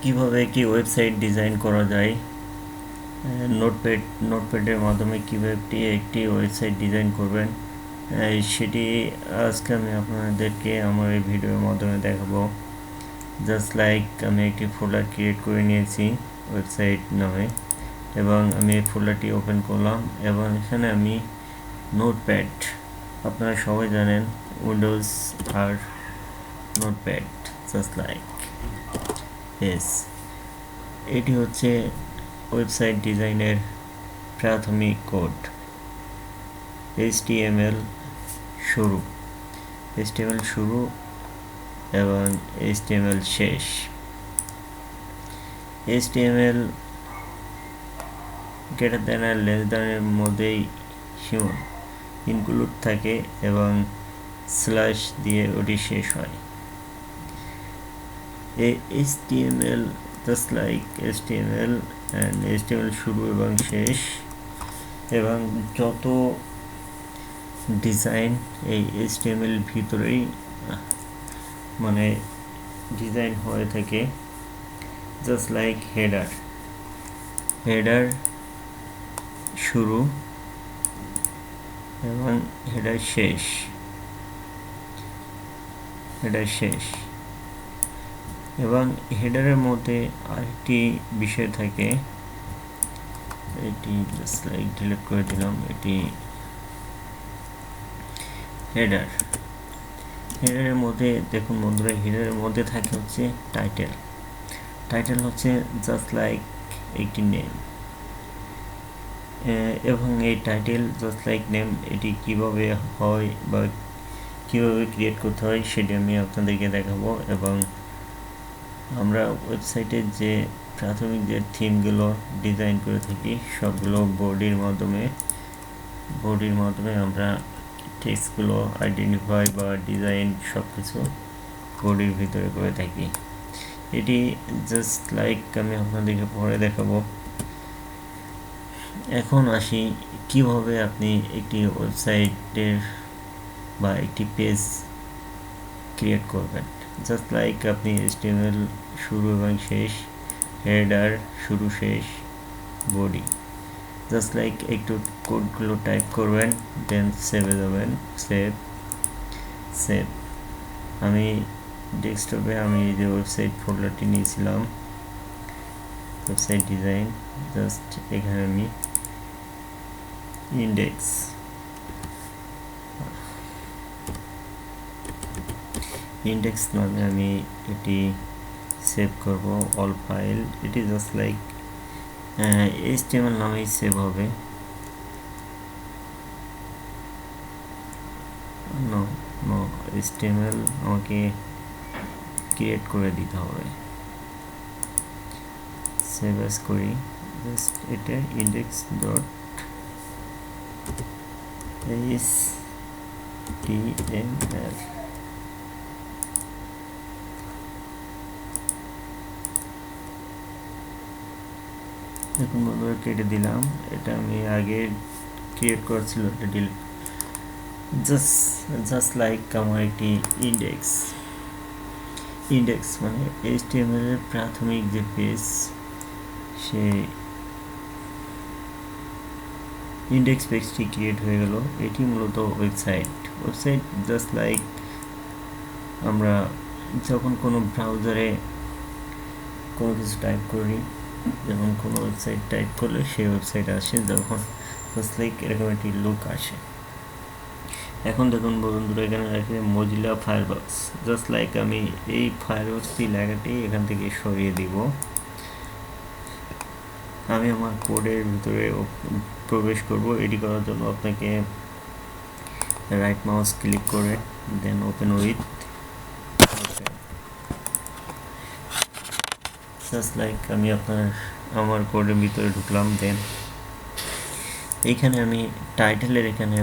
কিভাবে একটি website design করা যায়, নোটপ্যাডের মাধ্যমে কীভাবে একটি ওয়েবসাইট ডিজাইন করবেন, সেটি আজকে আমি আপনাদেরকে আমার এই ভিডিওর মাধ্যমে দেখাবো। জাস্ট লাইক আমি একটি ফোল্ডার ক্রিয়েট করে নিয়েছি ওয়েবসাইট নামে, এবং আমি এই ফোল্ডারটি ওপেন করলাম এবং এখানে আমি নোটপ্যাড, আপনারা সবাই জানেন উইন্ডোজ আর নোটপ্যাড, জাস্ট লাইক এস। এটি হচ্ছে ওয়েবসাইট ডিজাইনের প্রাথমিক কোড। HTML শুরু এবং HTML শেষ। HTML গ্রেটার দ্যান আর লেস দ্যানের মধ্যেই ইনক্লুড থাকে এবং স্ল্যাশ দিয়ে ওটি শেষ হয়। HTML just like HTML and HTML শুরু এবং শেষ, এবং যত ডিজাইন এই HTML ভিতরেই মানে ডিজাইন হয়ে থাকে। জাস্ট লাইক হেডার শুরু এবং হেডার শেষ, এবং হেডারের মধ্যে আরেকটি বিষয় থাকে, এটি জাস্ট লাইক ডিলিট করে দিলাম। এটি হেডারের মধ্যে দেখুন বন্ধুরা, হেডারের মধ্যে থাকে হচ্ছে টাইটেল হচ্ছে জাস্ট লাইক একটি নেম, এবং এই টাইটেল জাস্ট লাইক নেম এটি কিভাবে হয় বা কিভাবে ক্রিয়েট করতে হয় সেটি আমি আপনাদেরকে দেখাবো। এবং আমরা ওয়েবসাইটের যে প্রাথমিক যে থিমগুলো ডিজাইন করে থাকি সবগুলো বডির মাধ্যমে আমরা টেক্সটগুলো আইডেন্টিফাই বা ডিজাইন সব কিছু বডির ভিতরে করে থাকি। এটি জাস্ট লাইক আমি আপনাদেরকে পরে দেখাবো। এখন আসি কিভাবে আপনি একটি ওয়েবসাইটের বা একটি পেজ ক্রিয়েট করবেন। জাস্ট লাইক আপনি HTML শুরু এবং শেষ, হেডার শুরু শেষ, বডি, জাস্ট লাইক একটু কোডগুলো টাইপ করবেন, দেন সেভে যাবেন। সেভ আমি ডেস্কটপে আমি যে ওয়েবসাইট ফোল্ডারটি নিয়েছিলাম, ওয়েবসাইট ডিজাইন, জাস্ট এখানে আমি ইন্ডেক্স নামে আমি এটি সেভ করব, অল ফাইল। এটি জাস্ট লাইক HTML নামেই সেভ হবে। নো HTML আমাকে ক্রিয়েট করে দিতে হবে। সেভ অ্যাজ করি, জাস্ট এটা ইন্ডেক্স ডট HTML। দেখুন বন্ধুরা, কেটে দিলাম। এটা আমি আগে ক্রিয়েট করেছিল, এটা ডিলিট। জাস্ট লাইক আমার একটি ইন্ডেক্স মানে HTML এর প্রাথমিক যে পেজ, সেই ইন্ডেক্স পেজটি ক্রিয়েট হয়ে গেল। এটি মূলত ওয়েবসাইট। জাস্ট লাইক আমরা যখন কোনো ব্রাউজারে কোনো কিছু টাইপ করি, যেমন কোনো ওয়েবসাইট টাইপ করলে সেই ওয়েবসাইট আসে, যখন জাস্ট লাইক এরকম একটি লুক আসে। এখন দেখুন বন্ধুরা, এখানে আছে মজিলা ফায়ারবক্স। জাস্ট লাইক আমি এই ফায়ারবক্সটি লেখাটি এখান থেকে সরিয়ে দিব। আমি আমার কোডের ভিতরে প্রবেশ করব। এটি করার জন্য আপনাকে রাইট মাউস ক্লিক করে দেন ওপেন উইথ, জাস্ট লাইক আমি আমার কোডের ভিতরে ঢুকলাম। দেন এইখানে আমি এখানে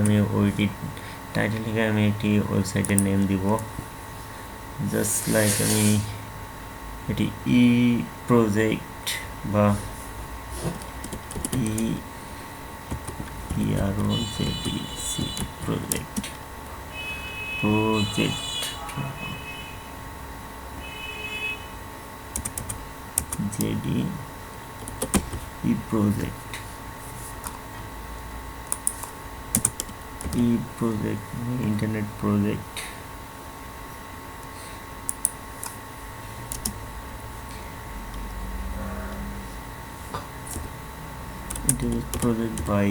আমি একটি ওয়েবসাইটের নেম দিব। জাস্ট লাইক আমি এটি প্রজেক্ট বা project ECID E project internet project internet project by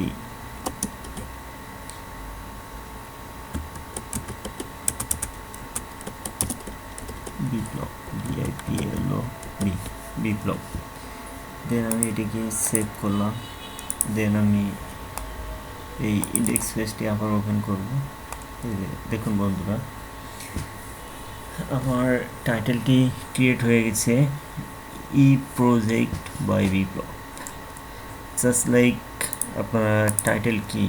Biplab Biplab then আমি এটিকে সেভ করলাম। দেন আমি এই ইন্ডেক্স পেজটি আবার ওপেন করব। দেখুন বন্ধুরা, আমার টাইটেলটি ক্রিয়েট হয়ে গেছে, E project by Biplab. Just like আপনার টাইটেল কি,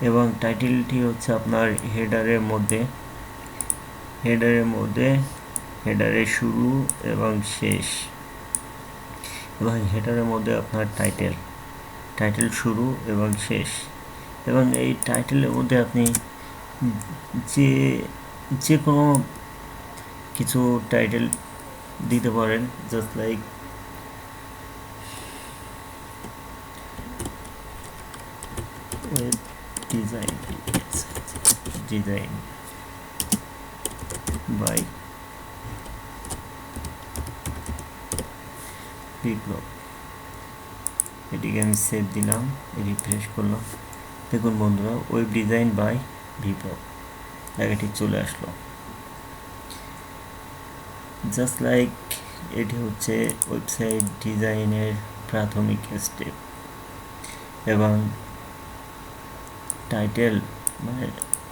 এবং টাইটেলটি হচ্ছে আপনার হেডারের মধ্যে হেডারের শুরু এবং শেষ, এবং হেডারের মধ্যে আপনার টাইটেল শুরু এবং শেষ, এবং এই টাইটেলের মধ্যে আপনি যে কোনো কিছু টাইটেল দিতে পারেন। Just like web design by Biplab. এটিকে আমি সেভ দিলাম, রিফ্রেশ করলাম। দেখুন বন্ধুরা, ওয়েব ডিজাইন বাই বিপ্লব লেখাটি চলে আসলো। জাস্ট লাইক এটি হচ্ছে ওয়েবসাইট ডিজাইনের প্রাথমিক স্টেপ, এবং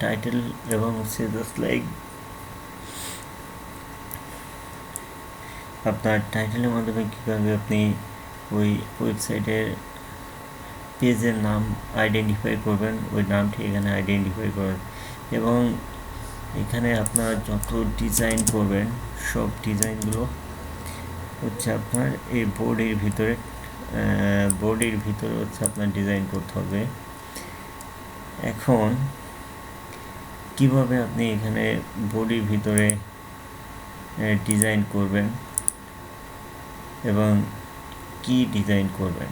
টাইটেল এবং হচ্ছে জাস্ট লাইক আপনার টাইটেলের মাধ্যমে কীভাবে আপনি ওই ওয়েবসাইটের পেজের নাম আইডেন্টিফাই করবেন, ওই নামটি এখানে আইডেন্টিফাই করবেন, এবং এখানে আপনার যত ডিজাইন করবেন সব ডিজাইনগুলো হচ্ছে আপনার এই বোর্ডের ভিতরে হচ্ছে আপনার ডিজাইন করতে হবে। এখন কিভাবে আপনি এখানে বোর্ডের ভিতরে ডিজাইন করবেন এবং কি ডিজাইন করবেন,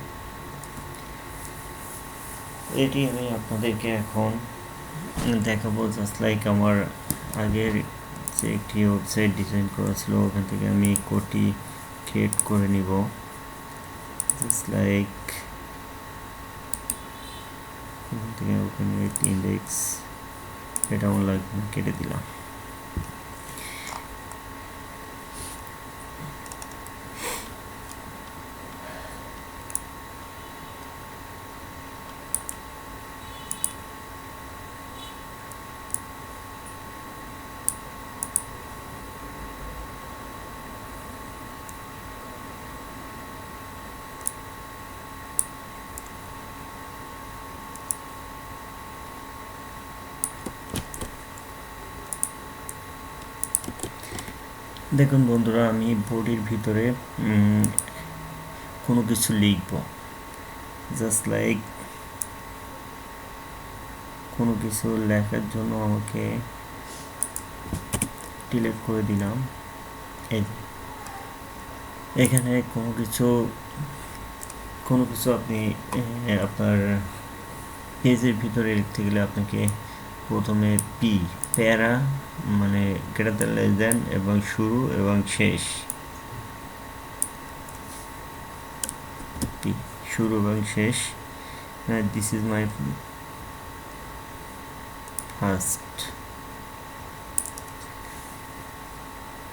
এটি আমি আপনাদেরকে এখন দেখাবো। জাস্ট লাইক আমার আগের যে একটি ওয়েবসাইট ডিজাইন করা ছিল, ওখান থেকে আমি কোডটি ক্রিয়েট করে নিব। জাস্ট লাইক এখান থেকে ওপেন উইথ ইন্ডেক্স, এটা আমার লাগবে না, কেটে দিলাম। দেখুন বন্ধুরা, আমি বোর্ডের ভিতরে কোনো কিছু লিখব। জাস্ট লাইক কোনো কিছু লেখার জন্য আমাকে ডিলিট করে দিলাম। এখানে কোনো কিছু আপনি আপনার পেজের ভিতরে লিখতে গেলে আপনাকে প্রথমে প্যারা মানে গ্রেটার দ্যান লেস দ্যান এবং শুরু এবং শেষ, this is my first,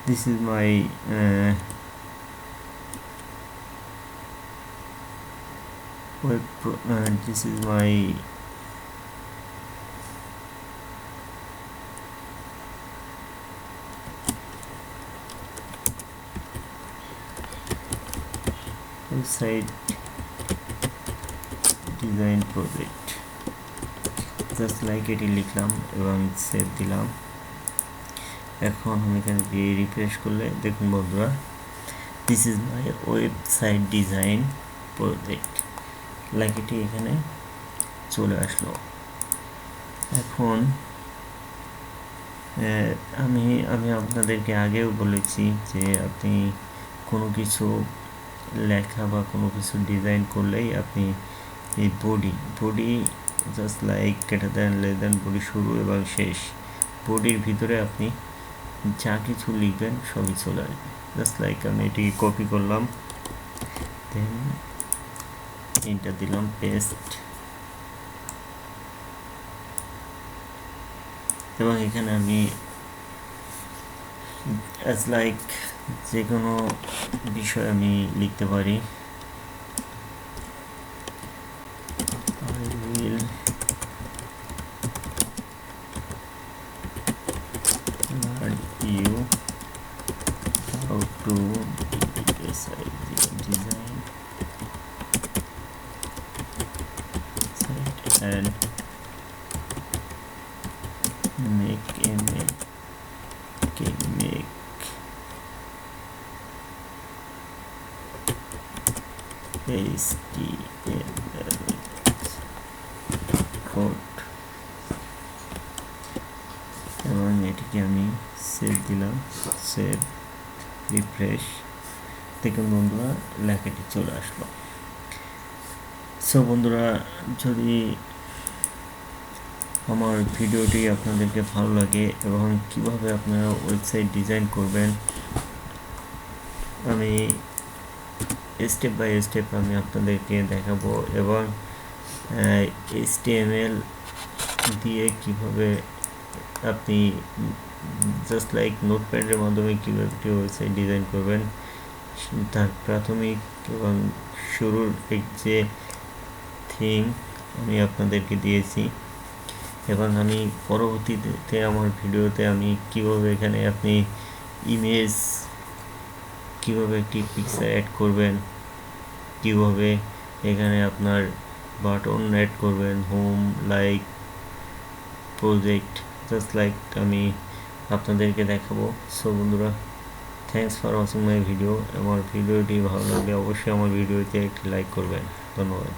this is my this is my website design project। Just like এটি লিখলাম এবং সেভ দিলাম। এখন আমি এখানে গিয়ে রিফ্রেশ করলে দেখুন বন্ধুরা, this is my website design project লেখাটি এখানে চলে আসলো। এখন আমি আপনাদেরকে আগেও বলেছি যে আপনি কোনো কিছু লেখা বা কোনো কিছু ডিজাইন করলেই আপনি এই body just like greater than less than body শুরু এবং শেষ, বডির ভিতরে আপনি যা কিছু লিখবেন সবই চলে আসবে। জাস্ট লাইক আমি এটি কপি করলাম, দেন এটা দিলাম পেস্ট, এবং এখানে আমি অ্যাজ লাইক যে কোনো বিষয় আমি লিখতে পারি। I will learn you how to design site and make HTML code, এবং এটিকে আমি সেভ দিলাম, সেভ, রিফ্রেশ। দেখুন বন্ধুরা লেখাটি চলে আসলো। সো বন্ধুরা, যদি আমার ভিডিওটি আপনাদেরকে ভালো লাগে এবং কিভাবে আপনারা ওয়েবসাইট ডিজাইন করবেন আমি স্টেপ বাই স্টেপ আমি আপনাদেরকে দেখাবো, এবং HTML দিয়ে কিভাবে আপনি জাস্ট লাইক নোটপ্যাডের মাধ্যমে কীভাবে একটি ওয়েবসাইট ডিজাইন করবেন তার প্রাথমিক এবং শুরুর যে থিম আমি আপনাদেরকে দিয়েছি, এবং আমি পরবর্তীতে আমার ভিডিওতে আমি কিভাবে এখানে আপনি ইমেজ, কিভাবে একটি পিকচার অ্যাড করবেন, কিভাবে এখানে আপনার বাটন অ্যাড করবেন, home, like, project, just like আমি আপনাদেরকে দেখাবো। সো বন্ধুরা, thanks for watching my video. আমার ভিডিওটি ভালো লাগলে অবশ্যই আমার ভিডিওতে একটি লাইক করবেন। ধন্যবাদ।